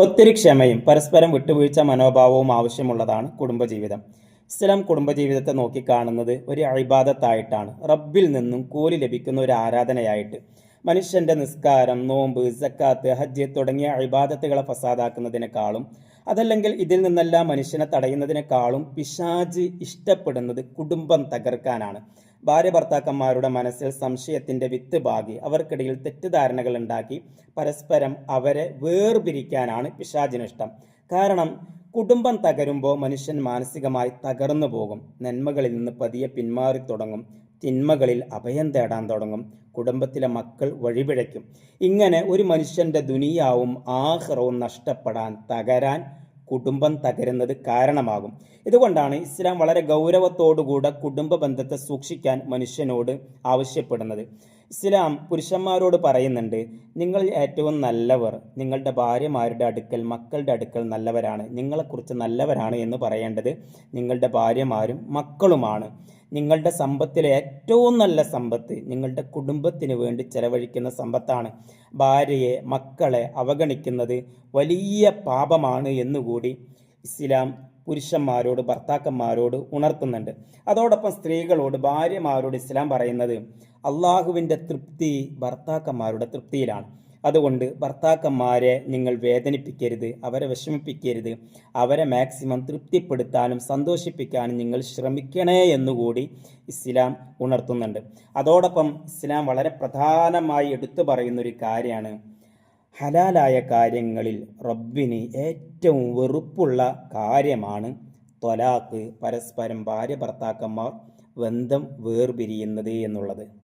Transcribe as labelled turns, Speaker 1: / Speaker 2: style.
Speaker 1: ഒത്തിരി ക്ഷമയും പരസ്പരം വിട്ടുവീഴ്ച മനോഭാവവും ആവശ്യമുള്ളതാണ് കുടുംബജീവിതം. ഇസ്ലാം കുടുംബജീവിതത്തെ നോക്കിക്കാണുന്നത് ഒരു ഇബാദത്തായിട്ടാണ്, റബ്ബിൽ നിന്നും കൂലി ലഭിക്കുന്ന ഒരു ആരാധനയായിട്ട്. മനുഷ്യന്റെ നിസ്കാരം, നോമ്പ്, സക്കാത്ത്, ഹജ്ജ് തുടങ്ങിയ ഇബാദത്തുകളെ ഫസാദാക്കുന്നതിനേക്കാളും അതല്ലെങ്കിൽ ഇതിൽ നിന്നെല്ലാം മനുഷ്യനെ തടയുന്നതിനേക്കാളും പിശാച് ഇഷ്ടപ്പെടുന്നത് കുടുംബം തകർക്കാനാണ്. ഭാര്യ ഭർത്താക്കന്മാരുടെ മനസ്സിൽ സംശയത്തിന്റെ വിത്ത് പാകി അവർക്കിടയിൽ തെറ്റിദ്ധാരണകൾ ഉണ്ടാക്കി പരസ്പരം അവരെ വേർപിരിക്കാനാണ് പിശാചിനിഷ്ടം. കാരണം കുടുംബം തകരുമ്പോൾ മനുഷ്യൻ മാനസികമായി തകർന്നു പോകും, നന്മകളിൽ നിന്ന് പതിയെ പിന്മാറി തുടങ്ങും, തിന്മകളിൽ അഭയം തേടാൻ തുടങ്ങും, കുടുംബത്തിലെ മക്കൾ വഴിപിഴയ്ക്കും. ഇങ്ങനെ ഒരു മനുഷ്യന്റെ ദുനിയാവും ആഖിറവും നഷ്ടപ്പെടാൻ, തകരാൻ കുടുംബം തകരുന്നത് കാരണമാകും. ഇതുകൊണ്ടാണ് ഇസ്ലാം വളരെ ഗൗരവത്തോടുകൂടെ കുടുംബ ബന്ധത്തെ സൂക്ഷിക്കാൻ മനുഷ്യനോട് ആവശ്യപ്പെടുന്നത്. ഇസ്ലാം പുരുഷന്മാരോട് പറയുന്നുണ്ട്, നിങ്ങൾ ഏറ്റവും നല്ലവർ നിങ്ങളുടെ ഭാര്യമാരുടെ അടുക്കൽ, മക്കളുടെ അടുക്കൽ നല്ലവരാണ്. നിങ്ങളെക്കുറിച്ച് നല്ലവരാണ് എന്ന് പറയേണ്ടത് നിങ്ങളുടെ ഭാര്യമാരും മക്കളുമാണ്. നിങ്ങളുടെ സമ്പത്തിലെ ഏറ്റവും നല്ല സമ്പത്ത് നിങ്ങളുടെ കുടുംബത്തിന് വേണ്ടി ചെലവഴിക്കുന്ന സമ്പത്താണ്. ഭാര്യയെ, മക്കളെ അവഗണിക്കുന്നത് വലിയ പാപമാണ് എന്നുകൂടി ഇസ്ലാം പുരുഷന്മാരോട്, ഭർത്താക്കന്മാരോട് ഉണർത്തുന്നുണ്ട്. അതോടൊപ്പം സ്ത്രീകളോട്, ഭാര്യമാരോട് ഇസ്ലാം പറയുന്നത് അള്ളാഹുവിൻ്റെ തൃപ്തി ഭർത്താക്കന്മാരുടെ തൃപ്തിയിലാണ്. അതുകൊണ്ട് ഭർത്താക്കന്മാരെ നിങ്ങൾ വേദനിപ്പിക്കരുത്, അവരെ വിഷമിപ്പിക്കരുത്, അവരെ മാക്സിമം തൃപ്തിപ്പെടുത്താനും സന്തോഷിപ്പിക്കാനും നിങ്ങൾ ശ്രമിക്കണേ എന്നുകൂടി ഇസ്ലാം ഉണർത്തുന്നുണ്ട്. അതോടൊപ്പം ഇസ്ലാം വളരെ പ്രധാനമായി എടുത്തു പറയുന്നൊരു കാര്യമാണ്, ഹലാലായ കാര്യങ്ങളിൽ റബ്ബിന് ഏറ്റവും വെറുപ്പുള്ള കാര്യമാണ് ത്വലാഖ്, പരസ്പരം ഭാര്യ ഭർത്താക്കന്മാർ ബന്ധം വേർപിരിയുന്നത് എന്നുള്ളത്.